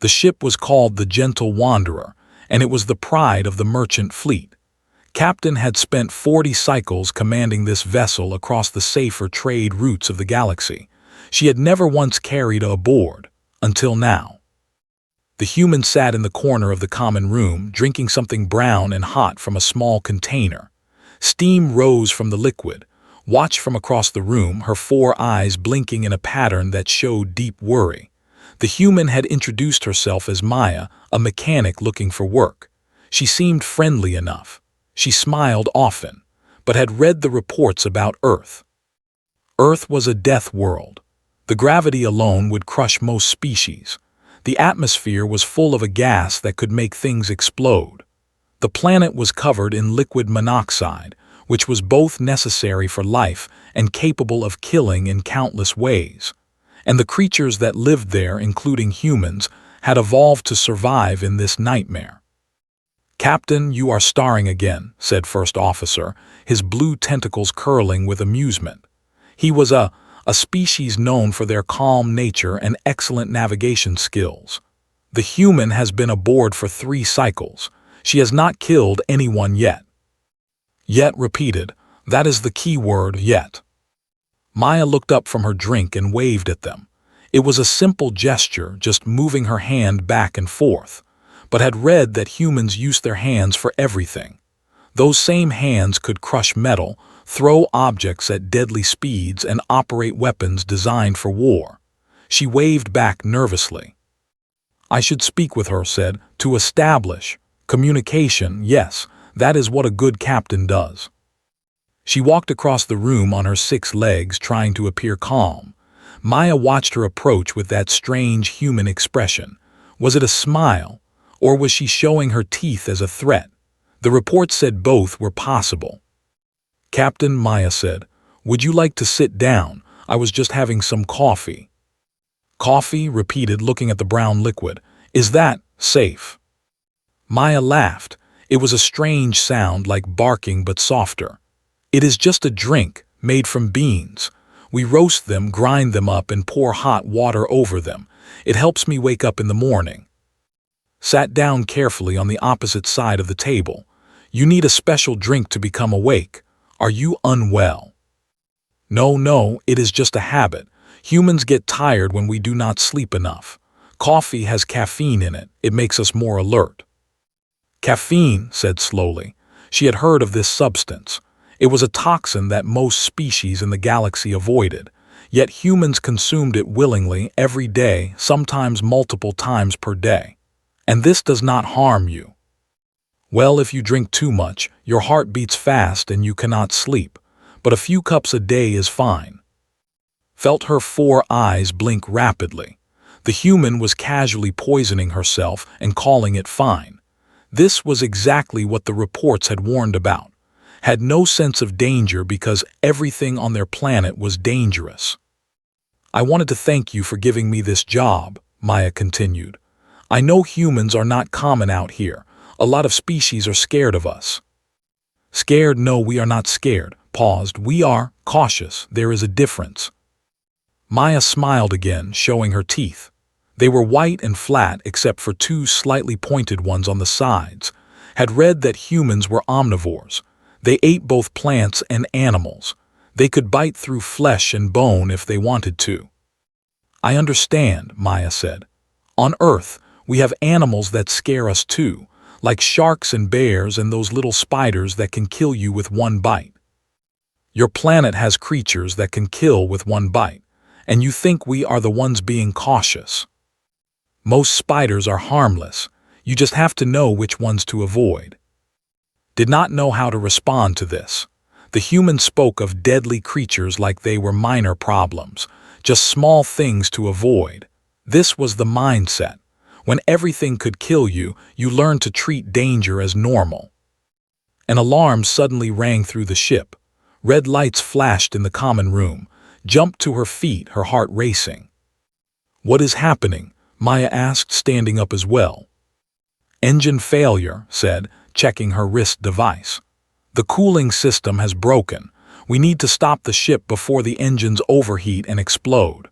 The ship was called the Gentle Wanderer, and it was the pride of the merchant fleet. Captain had spent 40 cycles commanding this vessel across the safer trade routes of the galaxy. She had never once carried aboard, until now. The human sat in the corner of the common room, drinking something brown and hot from a small container. Steam rose from the liquid. Watched from across the room, her 4 eyes blinking in a pattern that showed deep worry. The human had introduced herself as Maya, a mechanic looking for work. She seemed friendly enough. She smiled often, but had read the reports about Earth. Earth was a death world. The gravity alone would crush most species. The atmosphere was full of a gas that could make things explode. The planet was covered in liquid monoxide, which was both necessary for life and capable of killing in countless ways. And the creatures that lived there, including humans, had evolved to survive in this nightmare. "Captain, you are starring again," said First Officer, his blue tentacles curling with amusement. He was a species known for their calm nature and excellent navigation skills. "The human has been aboard for 3 cycles. She has not killed anyone yet." "Yet" repeated. That is the key word, yet. Maya looked up from her drink and waved at them. It was a simple gesture, just moving her hand back and forth, but had read that humans use their hands for everything. Those same hands could crush metal, throw objects at deadly speeds, and operate weapons designed for war. She waved back nervously. "I should speak with her," said, "to establish communication. Yes, that is what a good captain does." She walked across the room on her 6 legs, trying to appear calm. Maya watched her approach with that strange human expression. Was it a smile, or was she showing her teeth as a threat? The report said both were possible. "Captain," Maya said, "would you like to sit down? I was just having some coffee." "Coffee?" repeated, looking at the brown liquid. "Is that safe?" Maya laughed. It was a strange sound, like barking but softer. "It is just a drink, made from beans. We roast them, grind them up, and pour hot water over them. It helps me wake up in the morning." Sat down carefully on the opposite side of the table. "You need a special drink to become awake. Are you unwell?" No, it is just a habit. Humans get tired when we do not sleep enough. Coffee has caffeine in it. It makes us more alert." "Caffeine," said slowly. She had heard of this substance. It was a toxin that most species in the galaxy avoided, yet humans consumed it willingly every day, sometimes multiple times per day. "And this does not harm you?" "Well, if you drink too much, your heart beats fast and you cannot sleep, but a few cups a day is fine." Felt her 4 eyes blink rapidly. The human was casually poisoning herself and calling it fine. This was exactly what the reports had warned about. Had no sense of danger because everything on their planet was dangerous. "I wanted to thank you for giving me this job," Maya continued. "I know humans are not common out here. A lot of species are scared of us." "Scared? No, we are not scared." Paused. "We are cautious. There is a difference." Maya smiled again, showing her teeth. They were white and flat except for 2 slightly pointed ones on the sides. Had read that humans were omnivores. They ate both plants and animals. They could bite through flesh and bone if they wanted to. "I understand," Maya said. "On Earth, we have animals that scare us too, like sharks and bears and those little spiders that can kill you with one bite. Your planet has creatures that can kill with one bite, and you think we are the ones being cautious. Most spiders are harmless. You just have to know which ones to avoid." Did not know how to respond to this. The human spoke of deadly creatures like they were minor problems, just small things to avoid. This was the mindset. When everything could kill you, you learned to treat danger as normal. An alarm suddenly rang through the ship. Red lights flashed in the common room. Jumped to her feet, her heart racing. "What is happening?" Maya asked, standing up as well. "Engine failure," said, checking her wrist device. "The cooling system has broken. We need to stop the ship before the engines overheat and explode."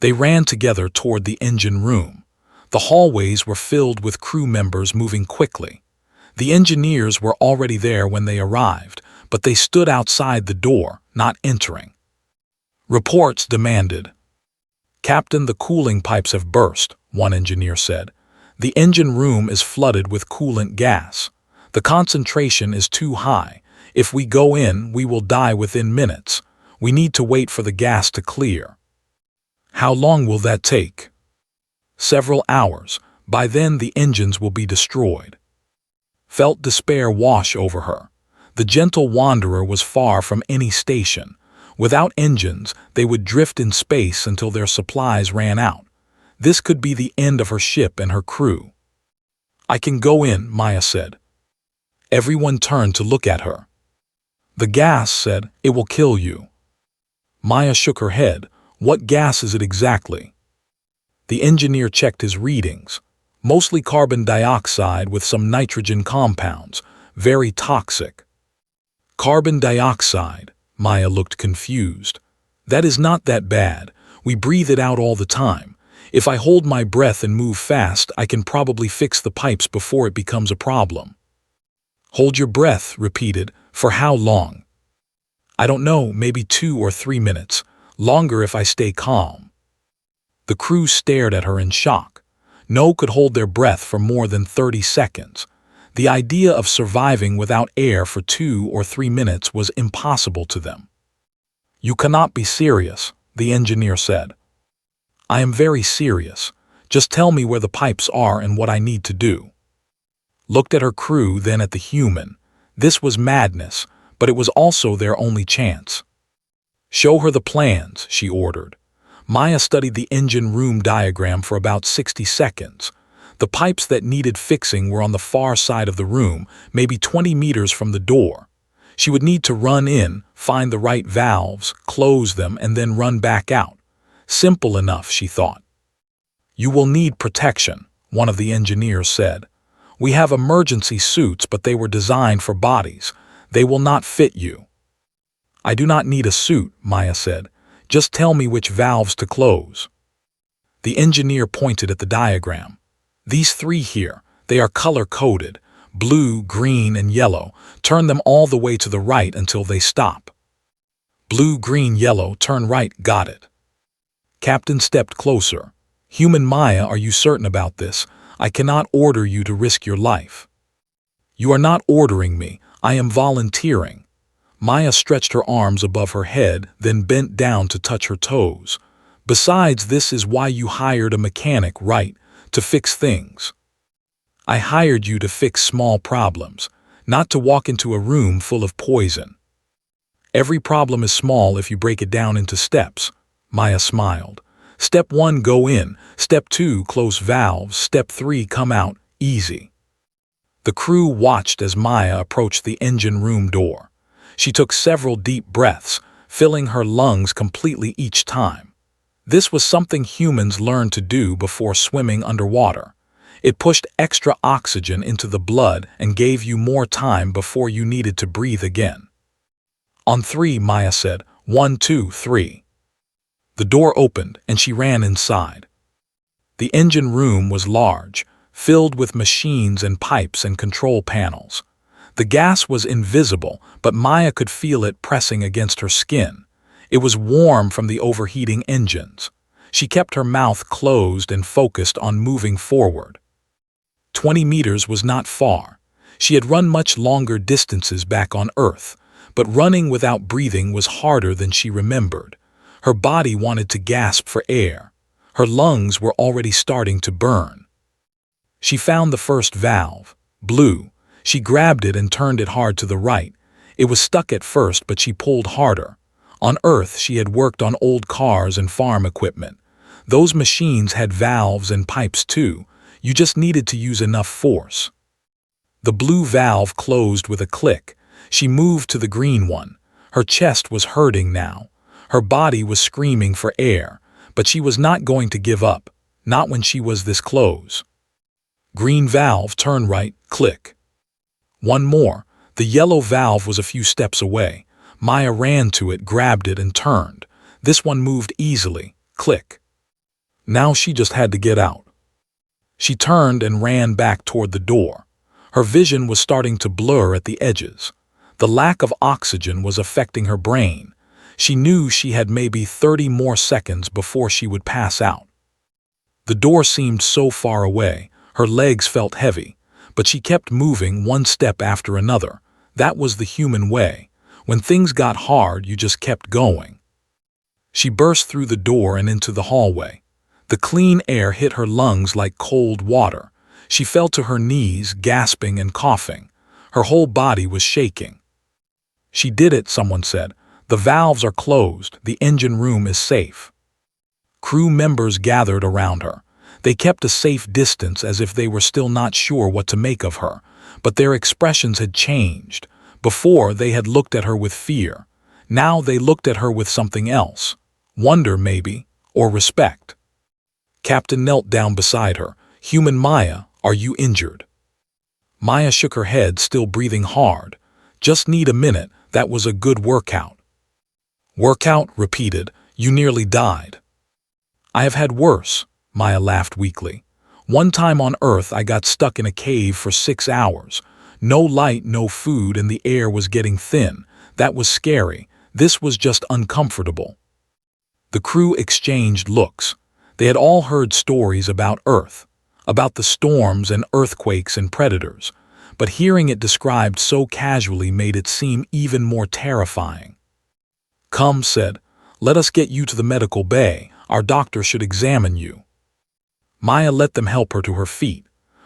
They ran together toward the engine room. The hallways were filled with crew members moving quickly. The engineers were already there when they arrived, but they stood outside the door, not entering. Reports demanded. "Captain, the cooling pipes have burst," one engineer said. "The engine room is flooded with coolant gas. The concentration is too high. If we go in, we will die within minutes. We need to wait for the gas to clear." "How long will that take?" "Several hours. By then the engines will be destroyed." Felt despair wash over her. The gentle wanderer was far from any station. Without engines, they would drift in space until their supplies ran out. This could be the end of her ship and her crew. "I can go in," Maya said. Everyone turned to look at her. "The gas," said, "it will kill you." Maya shook her head. "What gas is it exactly?" The engineer checked his readings. Mostly carbon dioxide with some nitrogen compounds. Very toxic. Carbon dioxide. Maya looked confused. "That is not that bad. We breathe it out all the time. If I hold my breath and move fast, I can probably fix the pipes before it becomes a problem." "Hold your breath," repeated. "For how long?" "I don't know, maybe 2 or 3 minutes. Longer if I stay calm." The crew stared at her in shock. No could hold their breath for more than 30 seconds. The idea of surviving without air for 2 or 3 minutes was impossible to them. "You cannot be serious," the engineer said. "I am very serious. Just tell me where the pipes are and what I need to do." Looked at her crew, then at the human. This was madness, but it was also their only chance. "Show her the plans," she ordered. Maya studied the engine room diagram for about 60 seconds. The pipes that needed fixing were on the far side of the room, maybe 20 meters from the door. She would need to run in, find the right valves, close them, and then run back out. Simple enough, she thought. "You will need protection," one of the engineers said. "We have emergency suits, but they were designed for bodies. They will not fit you." "I do not need a suit," Maya said. "Just tell me which valves to close." The engineer pointed at the diagram. "These 3 here, they are color-coded. Blue, green, and yellow. Turn them all the way to the right until they stop." "Blue, green, yellow, turn right, got it." Captain stepped closer. "Human Maya, are you certain about this? I cannot order you to risk your life." "You are not ordering me. I am volunteering." Maya stretched her arms above her head, then bent down to touch her toes. "Besides, this is why you hired a mechanic, right? To fix things." "I hired you to fix small problems, not to walk into a room full of poison." "Every problem is small if you break it down into steps." Maya smiled. "Step 1, go in. Step 2, close valves. Step 3, come out. Easy." The crew watched as Maya approached the engine room door. She took several deep breaths, filling her lungs completely each time. This was something humans learned to do before swimming underwater. It pushed extra oxygen into the blood and gave you more time before you needed to breathe again. "On 3, Maya said. 1, 2, 3. The door opened and she ran inside. The engine room was large, filled with machines and pipes and control panels. The gas was invisible, but Maya could feel it pressing against her skin. It was warm from the overheating engines. She kept her mouth closed and focused on moving forward. 20 meters was not far. She had run much longer distances back on Earth, but running without breathing was harder than she remembered. Her body wanted to gasp for air. Her lungs were already starting to burn. She found the first valve, blue. She grabbed it and turned it hard to the right. It was stuck at first, but she pulled harder. On Earth, she had worked on old cars and farm equipment. Those machines had valves and pipes too. You just needed to use enough force. The blue valve closed with a click. She moved to the green one. Her chest was hurting now. Her body was screaming for air, but she was not going to give up, not when she was this close. Green valve, turn right, click. One more. The yellow valve was a few steps away. Maya ran to it, grabbed it, and turned. This one moved easily. Click. Now she just had to get out. She turned and ran back toward the door. Her vision was starting to blur at the edges. The lack of oxygen was affecting her brain. She knew she had maybe 30 more seconds before she would pass out. The door seemed so far away, her legs felt heavy, but she kept moving one step after another. That was the human way. When things got hard, you just kept going. She burst through the door and into the hallway. The clean air hit her lungs like cold water. She fell to her knees, gasping and coughing. Her whole body was shaking. "She did it," someone said. "The valves are closed. The engine room is safe." Crew members gathered around her. They kept a safe distance as if they were still not sure what to make of her, but their expressions had changed. Before, they had looked at her with fear. Now they looked at her with something else. Wonder, maybe, or respect. Captain knelt down beside her. "Human Maya, are you injured?" Maya shook her head, still breathing hard. "Just need a minute. That was a good workout." "Workout?" repeated. "You nearly died." "I have had worse," Maya laughed weakly. "One time on Earth I got stuck in a cave for 6 hours. No light, no food, and the air was getting thin. That was scary. This was just uncomfortable." The crew exchanged looks. They had all heard stories about Earth, about the storms and earthquakes and predators, but hearing it described so casually made it seem even more terrifying. "Come," said, "let us get you to the medical bay. Our doctor should examine you." Maya let them help her to her feet.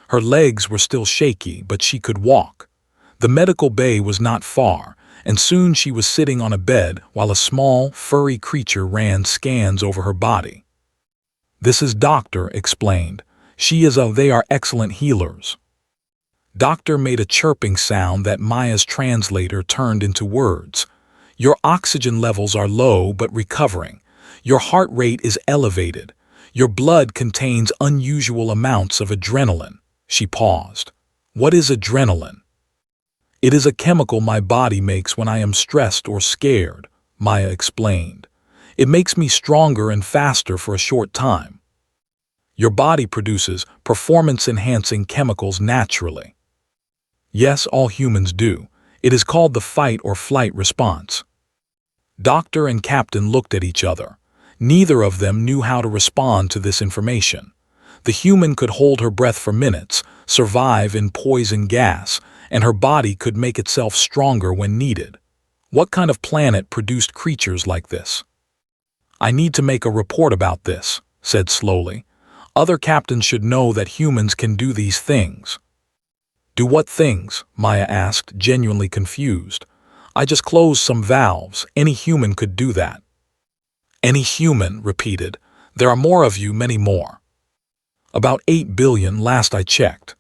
Her legs were still shaky, but she could walk. The medical bay was not far, and soon she was sitting on a bed while a small, furry creature ran scans over her body. "This is Doctor," explained. They are excellent healers." Doctor made a chirping sound that Maya's translator turned into words. "Your oxygen levels are low but recovering. Your heart rate is elevated. Your blood contains unusual amounts of adrenaline." She paused. "What is adrenaline?" "It is a chemical my body makes when I am stressed or scared," Maya explained. "It makes me stronger and faster for a short time." "Your body produces performance-enhancing chemicals naturally." "Yes, all humans do. It is called the fight or flight response." Doctor and Captain looked at each other. Neither of them knew how to respond to this information. The human could hold her breath for minutes, survive in poison gas, and her body could make itself stronger when needed. What kind of planet produced creatures like this? "I need to make a report about this," said slowly. "Other captains should know that humans can do these things." "Do what things?" Maya asked, genuinely confused. "I just closed some valves. Any human could do that." "Any human," repeated. "There are more of you, many more." "About 8 billion last I checked."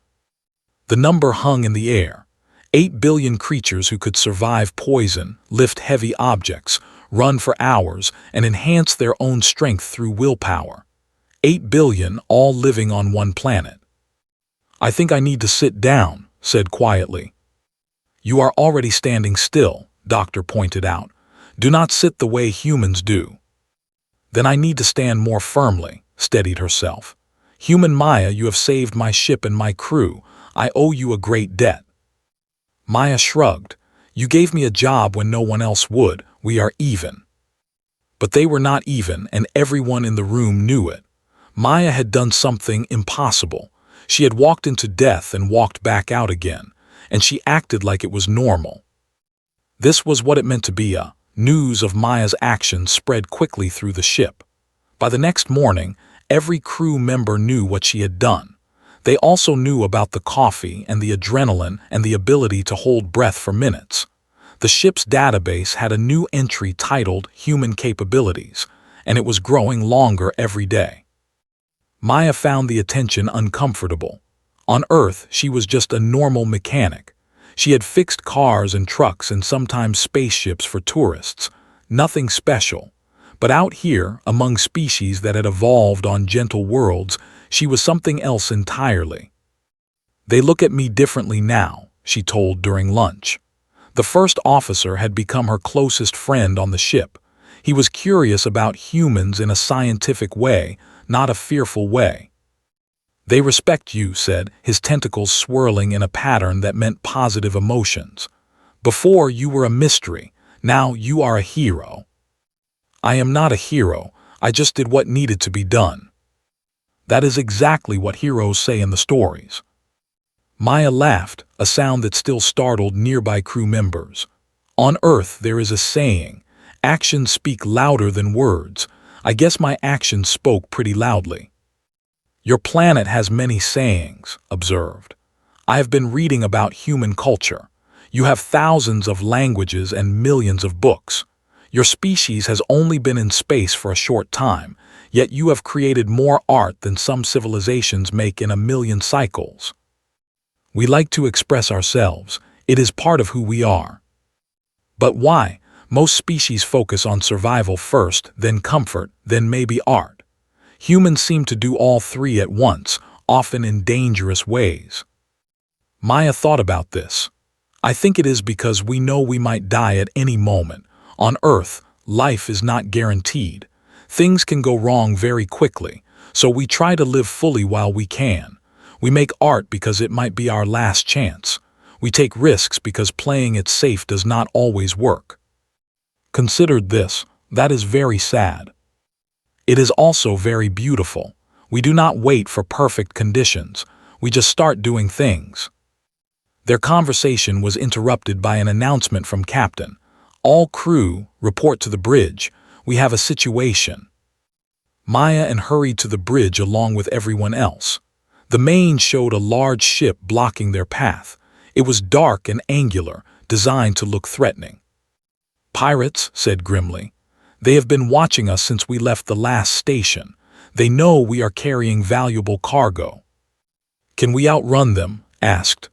The number hung in the air. 8 billion creatures who could survive poison, lift heavy objects, run for hours, and enhance their own strength through willpower. 8 billion, all living on one planet. "I think I need to sit down," said quietly. "You are already standing still," Doctor pointed out. "Do not sit the way humans do." "Then I need to stand more firmly," steadied herself. "Human Maya, you have saved my ship and my crew. I owe you a great debt." Maya shrugged. "You gave me a job when no one else would. We are even." But they were not even, and everyone in the room knew it. Maya had done something impossible. She had walked into death and walked back out again, and she acted like it was normal. This was what it meant to be a. News of Maya's actions spread quickly through the ship. By the next morning, every crew member knew what she had done. They also knew about the coffee and the adrenaline and the ability to hold breath for minutes. The ship's database had a new entry titled Human Capabilities, and it was growing longer every day. Maya found the attention uncomfortable. On Earth, she was just a normal mechanic. She had fixed cars and trucks and sometimes spaceships for tourists. Nothing special. But out here, among species that had evolved on gentle worlds, she was something else entirely. "They look at me differently now," she told during lunch. The first officer had become her closest friend on the ship. He was curious about humans in a scientific way, not a fearful way. They respect you, said, his tentacles swirling in a pattern that meant positive emotions. Before you were a mystery, now you are a hero. I am not a hero, I just did what needed to be done. That is exactly what heroes say in the stories. Maya laughed, a sound that still startled nearby crew members. On Earth there is a saying, actions speak louder than words. I guess my actions spoke pretty loudly. Your planet has many sayings, observed. I have been reading about human culture. You have thousands of languages and millions of books. Your species has only been in space for a short time, yet you have created more art than some civilizations make in 1,000,000 cycles. We like to express ourselves. It is part of who we are. But why? Most species focus on survival first, then comfort, then maybe art. Humans seem to do all three at once, often in dangerous ways. Maya thought about this. I think it is because we know we might die at any moment. On Earth, life is not guaranteed. Things can go wrong very quickly, so we try to live fully while we can. We make art because it might be our last chance. We take risks because playing it safe does not always work. Considered this, that is very sad. It is also very beautiful. We do not wait for perfect conditions. We just start doing things. Their conversation was interrupted by an announcement from Captain. All crew, report to the bridge. We have a situation. Maya and hurried to the bridge along with everyone else. The main showed a large ship blocking their path. It was dark and angular, designed to look threatening. Pirates, said grimly. They have been watching us since we left the last station. They know we are carrying valuable cargo. Can we outrun them? Asked.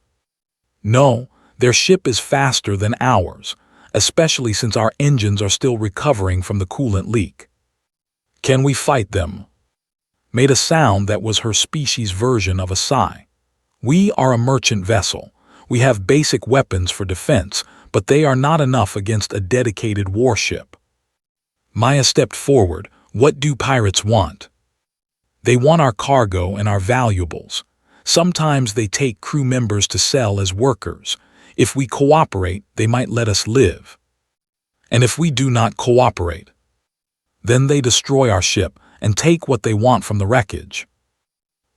No, their ship is faster than ours, especially since our engines are still recovering from the coolant leak. Can we fight them? Made a sound that was her species' version of a sigh. We are a merchant vessel. We have basic weapons for defense, but they are not enough against a dedicated warship. Maya stepped forward. What do pirates want? They want our cargo and our valuables. Sometimes they take crew members to sell as workers. If we cooperate, they might let us live. And if we do not cooperate, then they destroy our ship and take what they want from the wreckage.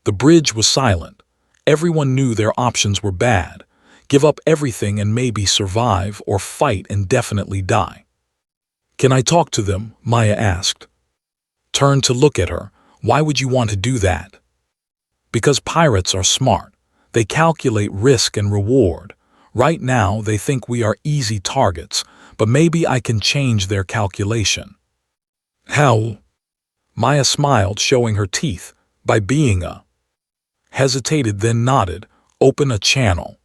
The bridge was silent. Everyone knew their options were bad. Give up everything and maybe survive, or fight and definitely die. Can I talk to them? Maya asked. Turned to look at her. Why would you want to do that? Because pirates are smart. They calculate risk and reward. Right now, they think we are easy targets, but maybe I can change their calculation. How? Maya smiled, showing her teeth. By being a... Hesitated, then nodded. Open a channel.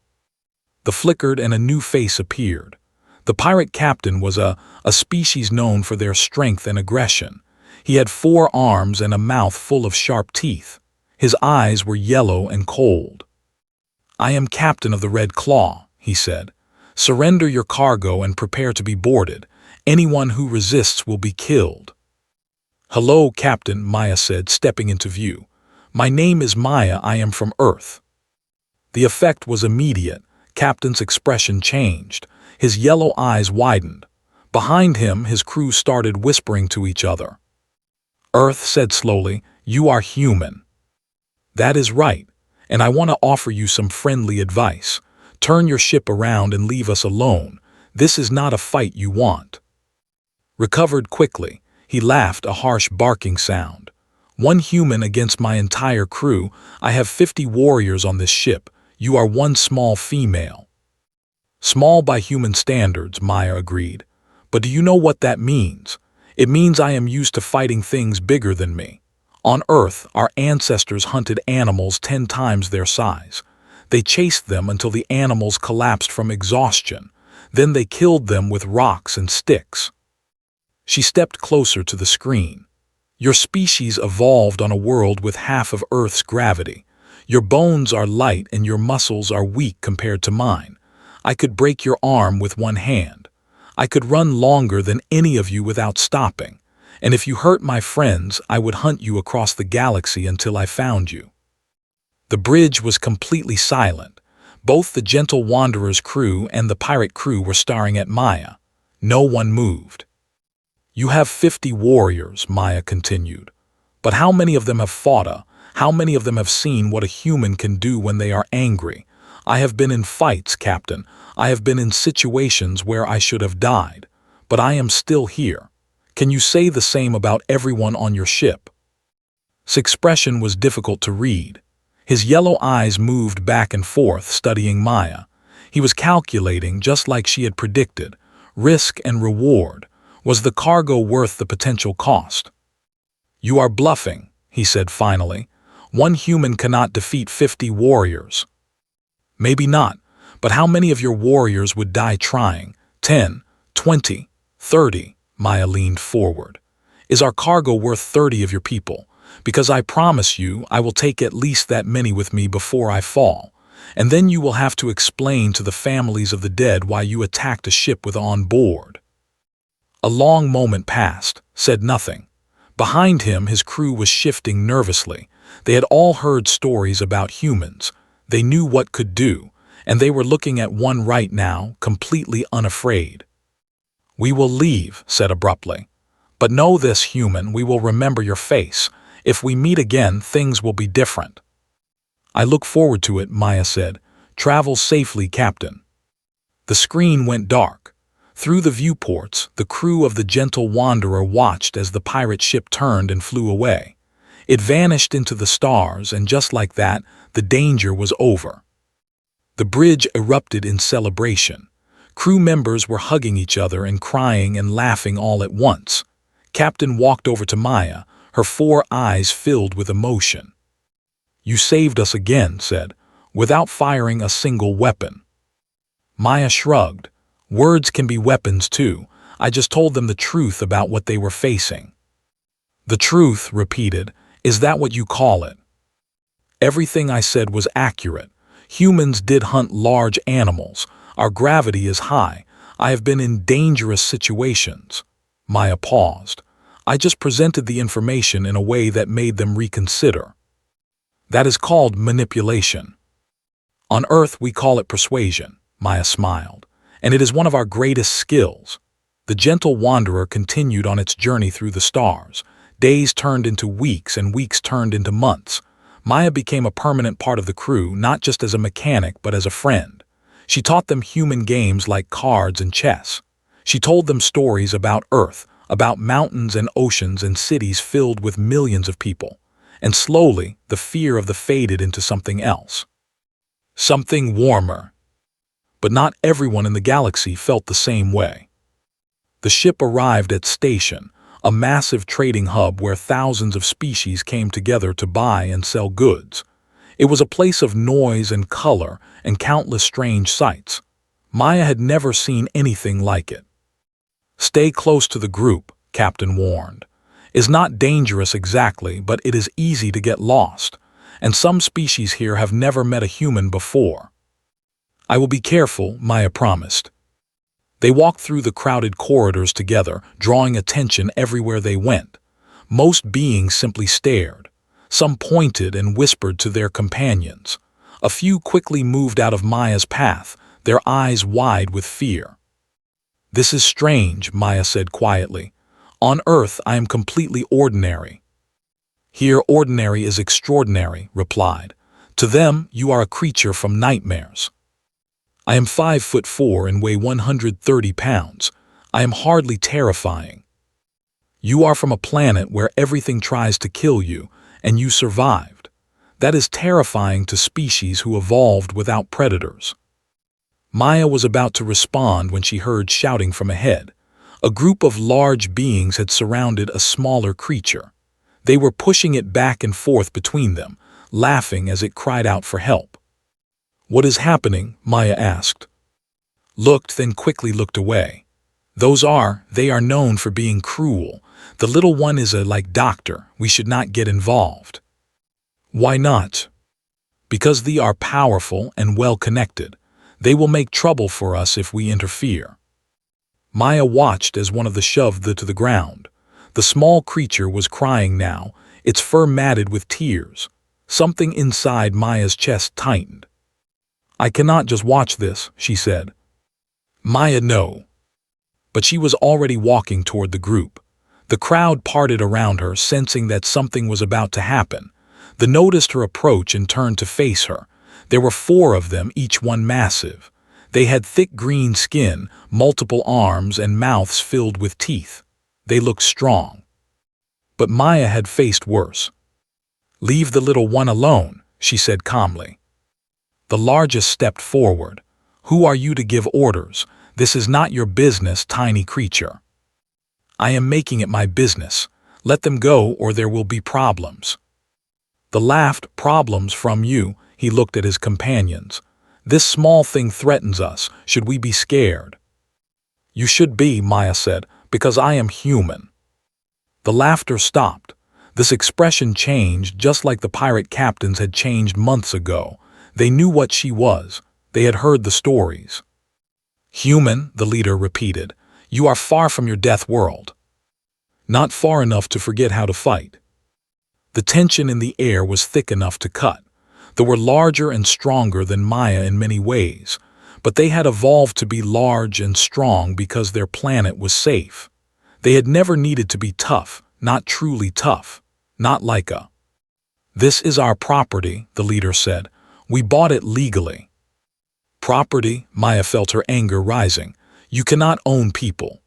The flickered and a new face appeared. The pirate captain was a species known for their strength and aggression. He had 4 arms and a mouth full of sharp teeth. His eyes were yellow and cold. I am captain of the Red Claw, he said. Surrender your cargo and prepare to be boarded. Anyone who resists will be killed. Hello, Captain, Maya said, stepping into view. My name is Maya, I am from Earth. The effect was immediate. Captain's expression changed. His yellow eyes widened. Behind him, his crew started whispering to each other. Earth said slowly, you are human. That is right, and I want to offer you some friendly advice. Turn your ship around and leave us alone. This is not a fight you want. Recovered quickly, he laughed, a harsh barking sound. 1 human against my entire crew. I have 50 warriors on this ship. You are 1 small female. Small by human standards, Maya agreed. But do you know what that means? It means I am used to fighting things bigger than me. On Earth, our ancestors hunted animals 10 times their size. They chased them until the animals collapsed from exhaustion. Then they killed them with rocks and sticks. She stepped closer to the screen. Your species evolved on a world with half of Earth's gravity. Your bones are light and your muscles are weak compared to mine. I could break your arm with 1 hand. I could run longer than any of you without stopping. And if you hurt my friends, I would hunt you across the galaxy until I found you. The bridge was completely silent. Both the Gentle Wanderer's crew and the pirate crew were staring at Maya. No one moved. "You have 50 warriors," Maya continued. "But how many of them have fought? How many of them have seen what a human can do when they are angry? I have been in fights, Captain. I have been in situations where I should have died. But I am still here. Can you say the same about everyone on your ship?" His expression was difficult to read. His yellow eyes moved back and forth, studying Maya. He was calculating, just like she had predicted. Risk and reward. Was the cargo worth the potential cost? "You are bluffing," he said finally. "One human cannot defeat 50 warriors." "Maybe not, but how many of your warriors would die trying? 10, 20, 30, Maya leaned forward. "Is our cargo worth 30 of your people? Because I promise you I will take at least that many with me before I fall. And then you will have to explain to the families of the dead why you attacked a ship with on board." A long moment passed, said nothing. Behind him, his crew was shifting nervously. They had all heard stories about humans. They knew what could do, and they were looking at one right now, completely unafraid. "We will leave," said abruptly. "But know this, human, we will remember your face. If we meet again, things will be different." "I look forward to it," Maya said. "Travel safely, Captain." The screen went dark. Through the viewports, the crew of the Gentle Wanderer watched as the pirate ship turned and flew away. It vanished into the stars, and just like that, the danger was over. The bridge erupted in celebration. Crew members were hugging each other and crying and laughing all at once. Captain walked over to Maya, her 4 eyes filled with emotion. "You saved us again," said, "without firing a single weapon." Maya shrugged. "Words can be weapons too. I just told them the truth about what they were facing." "The truth," repeated, "is that what you call it?" "Everything I said was accurate. Humans did hunt large animals. Our gravity is high. I have been in dangerous situations." Maya paused. "I just presented the information in a way that made them reconsider." "That is called manipulation." "On Earth we call it persuasion," Maya smiled. "And it is one of our greatest skills." The Gentle Wanderer continued on its journey through the stars. Days turned into weeks and weeks turned into months. Maya became a permanent part of the crew, not just as a mechanic but as a friend. She taught them human games like cards and chess. She told them stories about Earth, about mountains and oceans and cities filled with millions of people. And slowly, the fear of the faded into something else. Something warmer. But not everyone in the galaxy felt the same way. The ship arrived at Station, a massive trading hub where thousands of species came together to buy and sell goods. It was a place of noise and color and countless strange sights. Maya had never seen anything like it. "Stay close to the group," Captain warned. "It's not dangerous exactly, but it is easy to get lost. And some species here have never met a human before." "I will be careful," Maya promised. They walked through the crowded corridors together, drawing attention everywhere they went. Most beings simply stared. Some pointed and whispered to their companions. A few quickly moved out of Maya's path, their eyes wide with fear. "This is strange," Maya said quietly. "On Earth I am completely ordinary." "Here ordinary is extraordinary," replied. "To them you are a creature from nightmares." "I am 5'4" and weigh 130 pounds. I am hardly terrifying." "You are from a planet where everything tries to kill you, and you survived. That is terrifying to species who evolved without predators." Maya was about to respond when she heard shouting from ahead. A group of large beings had surrounded a smaller creature. They were pushing it back and forth between them, laughing as it cried out for help. "What is happening?" Maya asked. Looked, then quickly looked away. They are known for being cruel. The little one is a doctor. We should not get involved." "Why not?" "Because they are powerful and well-connected. They will make trouble for us if we interfere." Maya watched as one of them shoved to the ground. The small creature was crying now, its fur matted with tears. Something inside Maya's chest tightened. "I cannot just watch this," she said. "Maya, no." But she was already walking toward the group. The crowd parted around her, sensing that something was about to happen. They noticed her approach and turned to face her. There were 4 of them, each one massive. They had thick green skin, multiple arms, and mouths filled with teeth. They looked strong. But Maya had faced worse. "Leave the little one alone," she said calmly. The largest stepped forward. "Who are you to give orders? This is not your business, tiny creature." "I am making it my business. Let them go or there will be problems." The laughed. "Problems from you?" He looked at his companions. "This small thing threatens us. Should we be scared?" "You should be," Maya said, "because I am human." The laughter stopped. This expression changed, just like the pirate captains had changed months ago. They knew what she was. They had heard the stories. "Human," the leader repeated. "You are far from your death world. Not far enough to forget how to fight." The tension in the air was thick enough to cut. They were larger and stronger than Maya in many ways, but they had evolved to be large and strong because their planet was safe. They had never needed to be tough, not truly tough, not like a. "This is our property," the leader said. "We bought it legally." "Property?" Maya felt her anger rising. "You cannot own people.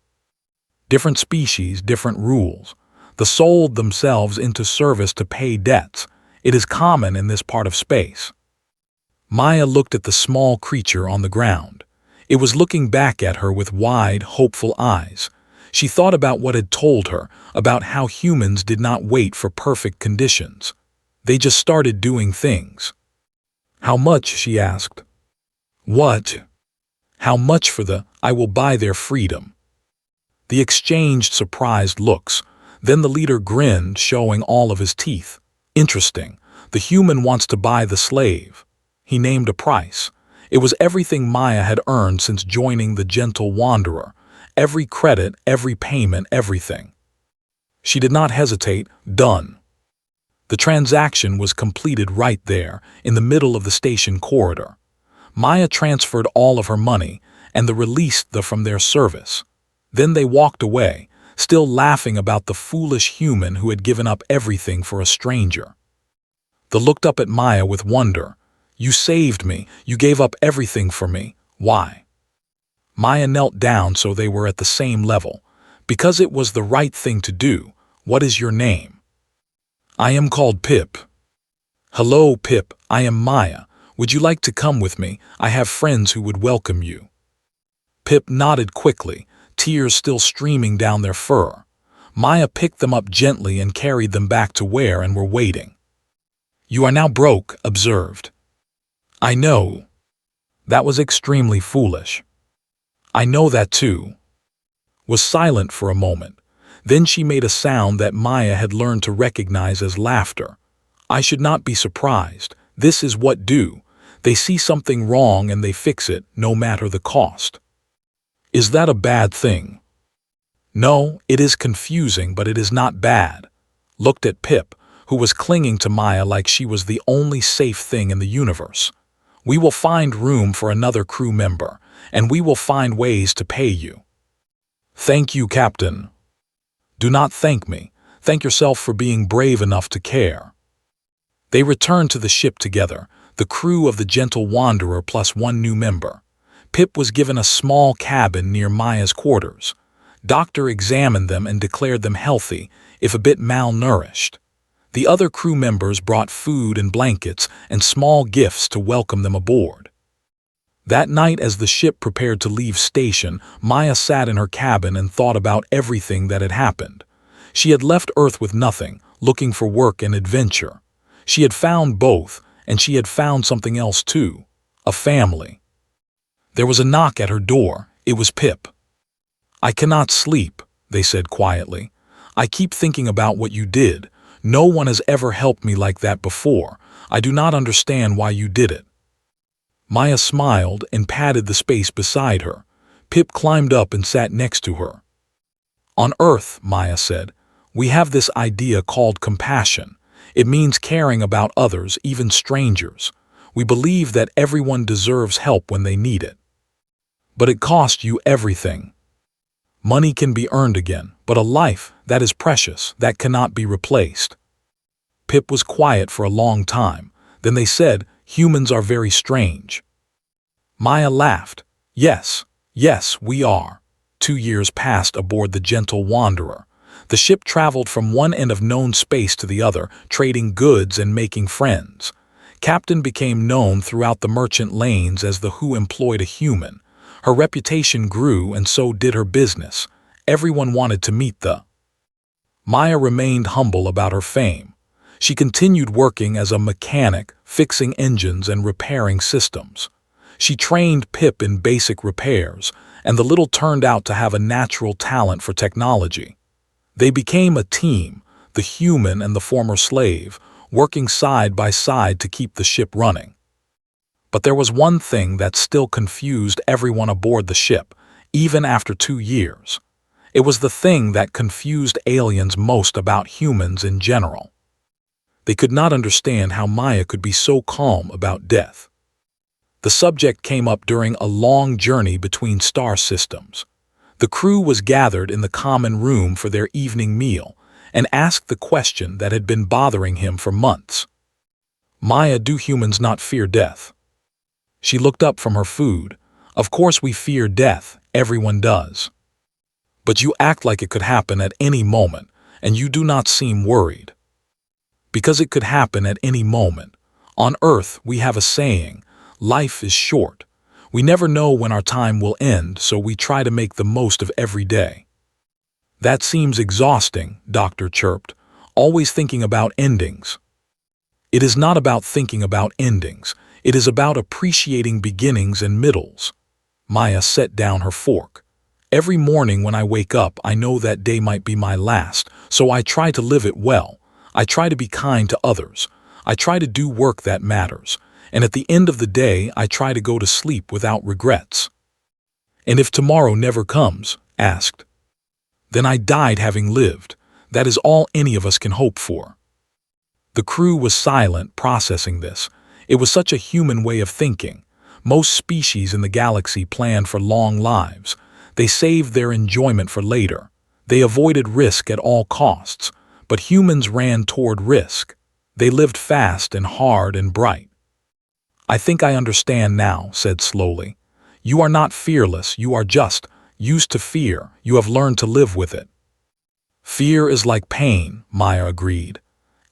Different species, different rules. They sold themselves into service to pay debts. It is common in this part of space." Maya looked at the small creature on the ground. It was looking back at her with wide, hopeful eyes. She thought about what had told her, about how humans did not wait for perfect conditions. They just started doing things. "How much?" she asked. "What?" "How much for the, I will buy their freedom." They exchanged surprised looks. Then the leader grinned, showing all of his teeth. "Interesting. The human wants to buy the slave." He named a price. It was everything Maya had earned since joining the Gentle Wanderer. Every credit, every payment, everything. She did not hesitate. "Done." The transaction was completed right there, in the middle of the station corridor. Maya transferred all of her money, and they released them from their service. Then they walked away, still laughing about the foolish human who had given up everything for a stranger. They looked up at Maya with wonder. "You saved me. You gave up everything for me. Why?" Maya knelt down so they were at the same level. "Because it was the right thing to do. What is your name?" "I am called Pip." "Hello, Pip. I am Maya. Would you like to come with me? I have friends who would welcome you." Pip nodded quickly, tears still streaming down their fur. Maya picked them up gently and carried them back to where and were waiting. "You are now broke," observed. "I know. That was extremely foolish." "I know that too." Was silent for a moment. Then she made a sound that Maya had learned to recognize as laughter. "I should not be surprised. This is what do. They see something wrong and they fix it, no matter the cost." "Is that a bad thing?" "No, it is confusing, but it is not bad." Looked at Pip, who was clinging to Maya like she was the only safe thing in the universe. "We will find room for another crew member, and we will find ways to pay you." "Thank you, Captain." "Do not thank me. Thank yourself for being brave enough to care." They returned to the ship together, the crew of the Gentle Wanderer plus 1 new member. Pip was given a small cabin near Maya's quarters. Doctor examined them and declared them healthy, if a bit malnourished. The other crew members brought food and blankets and small gifts to welcome them aboard. That night, as the ship prepared to leave station, Maya sat in her cabin and thought about everything that had happened. She had left Earth with nothing, looking for work and adventure. She had found both, and she had found something else too, a family. There was a knock at her door. It was Pip. "I cannot sleep," they said quietly. "I keep thinking about what you did. No one has ever helped me like that before. I do not understand why you did it." Maya smiled and patted the space beside her. Pip climbed up and sat next to her. "On Earth," Maya said, "we have this idea called compassion. It means caring about others, even strangers. We believe that everyone deserves help when they need it. But it costs you everything. Money can be earned again, but a life, that is precious, that cannot be replaced. Pip was quiet for a long time. Then they said, "Humans are very strange." Maya laughed. Yes, we are." 2 years passed aboard the Gentle Wanderer. The ship traveled from one end of known space to the other, trading goods and making friends. Captain became known throughout the merchant lanes as the who employed a human. Her reputation grew, and so did her business. Everyone wanted to meet the. Maya remained humble about her fame. She continued working as a mechanic, fixing engines and repairing systems. She trained Pip in basic repairs, and the little turned out to have a natural talent for technology. They became a team, the human and the former slave, working side by side to keep the ship running. But there was one thing that still confused everyone aboard the ship, even after 2 years. It was the thing that confused aliens most about humans in general. They could not understand how Maya could be so calm about death. The subject came up during a long journey between star systems. The crew was gathered in the common room for their evening meal and asked the question that had been bothering him for months. "Maya, do humans not fear death?" She looked up from her food. "Of course we fear death, everyone does. But you act like it could happen at any moment, and you do not seem worried." "Because it could happen at any moment. On Earth we have a saying, life is short. We never know when our time will end, so we try to make the most of every day." "That seems exhausting," Doctor chirped, "always thinking about endings." "It is not about thinking about endings. It is about appreciating beginnings and middles." Maya set down her fork. "Every morning when I wake up, I know that day might be my last, so I try to live it well. I try to be kind to others. I try to do work that matters. And at the end of the day, I try to go to sleep without regrets." "And if tomorrow never comes?" asked. "Then I died having lived. That is all any of us can hope for." The crew was silent, processing this. It was such a human way of thinking. Most species in the galaxy planned for long lives. They saved their enjoyment for later. They avoided risk at all costs. But humans ran toward risk. They lived fast and hard and bright. "I think I understand now," said slowly. "You are not fearless, you are just used to fear. You have learned to live with it." "Fear is like pain," Maya agreed.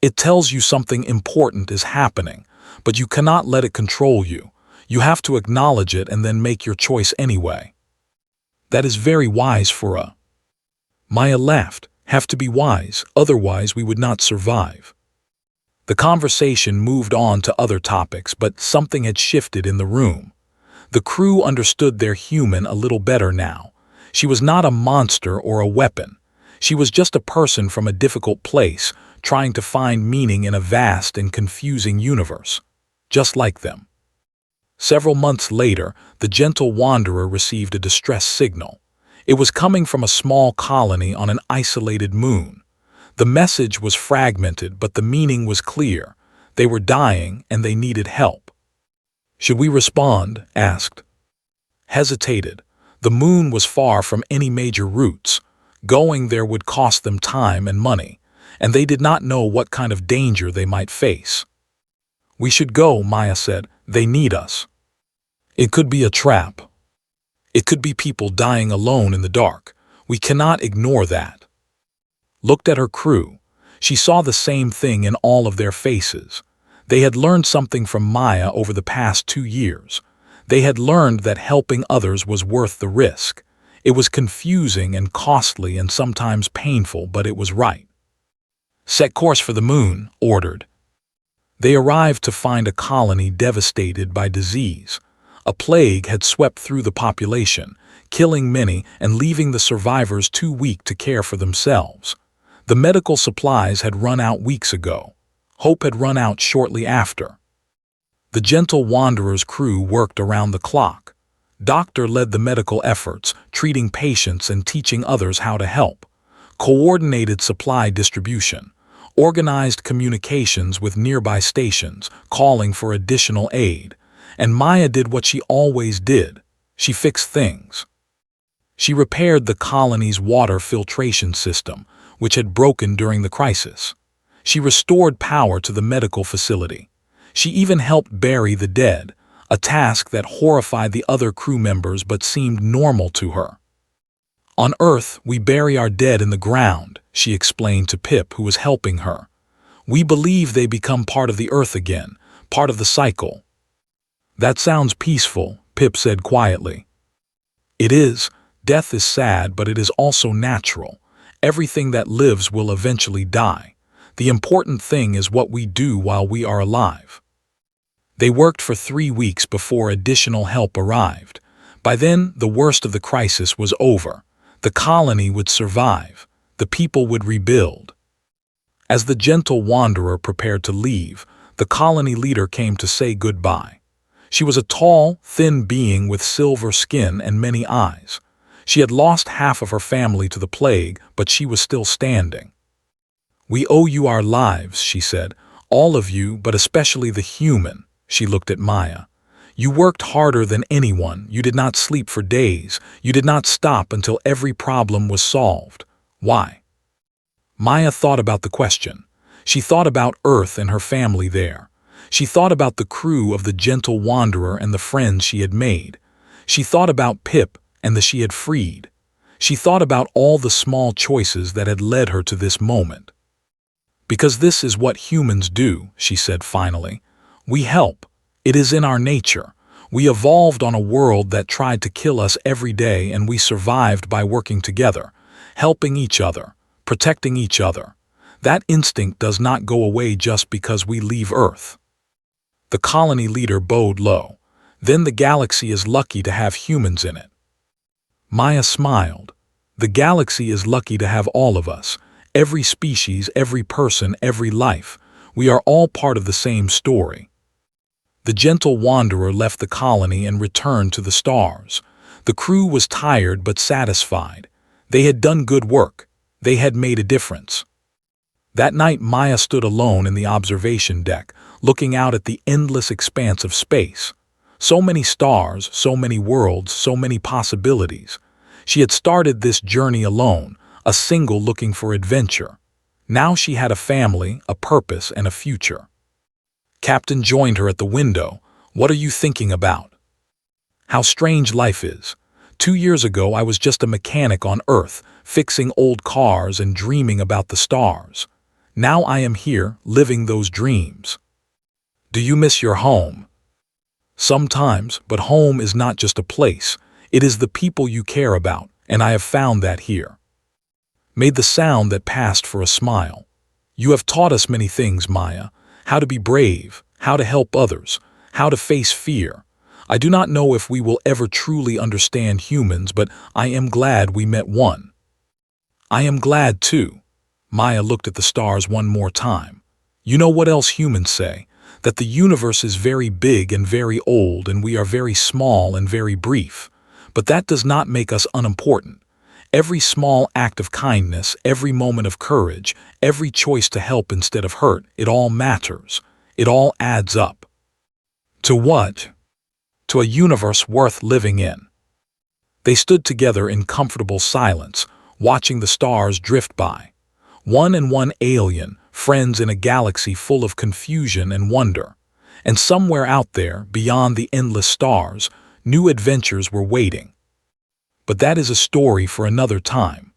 "It tells you something important is happening, but you cannot let it control you. You have to acknowledge it and then make your choice anyway." "That is very wise for a." Maya laughed. "Have to be wise, otherwise we would not survive." The conversation moved on to other topics, but something had shifted in the room. The crew understood their human a little better now. She was not a monster or a weapon. She was just a person from a difficult place, trying to find meaning in a vast and confusing universe. Just like them. Several months later, the Gentle Wanderer received a distress signal. It was coming from a small colony on an isolated moon. The message was fragmented, but the meaning was clear. They were dying and they needed help. "Should we respond?" asked. Hesitated. The moon was far from any major routes. Going there would cost them time and money, and they did not know what kind of danger they might face. "We should go," Maya said. "They need us." "It could be a trap. It could be people dying alone in the dark. We cannot ignore that." Looked at her crew. She saw the same thing in all of their faces. They had learned something from Maya over the past 2 years. They had learned that helping others was worth the risk. It was confusing and costly and sometimes painful, but it was right. "Set course for the moon," ordered. They arrived to find a colony devastated by disease. A plague had swept through the population, killing many and leaving the survivors too weak to care for themselves. The medical supplies had run out weeks ago. Hope had run out shortly after. The Gentle Wanderer's crew worked around the clock. Doctor led the medical efforts, treating patients and teaching others how to help. Coordinated supply distribution. organized communications with nearby stations, calling for additional aid. And Maya did what she always did. She fixed things. She repaired the colony's water filtration system, which had broken during the crisis. She restored power to the medical facility. She even helped bury the dead, a task that horrified the other crew members but seemed normal to her. On Earth, we bury our dead in the ground, she explained to Pip, who was helping her. We believe they become part of the Earth again, part of the cycle. That sounds peaceful, Pip said quietly. It is. Death is sad, but it is also natural. Everything that lives will eventually die. The important thing is what we do while we are alive. They worked for 3 weeks before additional help arrived. By then, the worst of the crisis was over. The colony would survive. The people would rebuild. As the gentle wanderer prepared to leave, the colony leader came to say goodbye. She was a tall, thin being with silver skin and many eyes. She had lost half of her family to the plague, but she was still standing. We owe you our lives, she said. All of you, but especially the human. She looked at Maya. You worked harder than anyone. You did not sleep for days. You did not stop until every problem was solved. Why? Maya thought about the question. She thought about Earth and her family there. She thought about the crew of the gentle wanderer and the friends she had made. She thought about Pip and the she had freed. She thought about all the small choices that had led her to this moment. Because this is what humans do, she said finally. We help. It is in our nature. We evolved on a world that tried to kill us every day, and we survived by working together, helping each other, protecting each other. That instinct does not go away just because we leave Earth. The colony leader bowed low. Then the galaxy is lucky to have humans in it. Maya smiled. The galaxy is lucky to have all of us. Every species, every person, every life. We are all part of the same story. The gentle wanderer left the colony and returned to the stars. The crew was tired but satisfied. They had done good work. They had made a difference. That night Maya stood alone in the observation deck, looking out at the endless expanse of space. So many stars, so many worlds, so many possibilities. She had started this journey alone, a single looking for adventure. Now she had a family, a purpose, and a future. Captain joined her at the window. What are you thinking about? How strange life is. 2 years ago I was just a mechanic on Earth, fixing old cars and dreaming about the stars. Now I am here, living those dreams. Do you miss your home? Sometimes, but home is not just a place. It is the people you care about, and I have found that here. Made the sound that passed for a smile. You have taught us many things, Maya. How to be brave, how to help others, how to face fear. I do not know if we will ever truly understand humans, but I am glad we met one. I am glad too. Maya looked at the stars one more time. You know what else humans say? That the universe is very big and very old, and we are very small and very brief. But that does not make us unimportant. Every small act of kindness, every moment of courage, every choice to help instead of hurt, it all matters. It all adds up. To what? To a universe worth living in. They stood together in comfortable silence, watching the stars drift by. One and one alien, friends in a galaxy full of confusion and wonder. And somewhere out there, beyond the endless stars, new adventures were waiting. But that is a story for another time.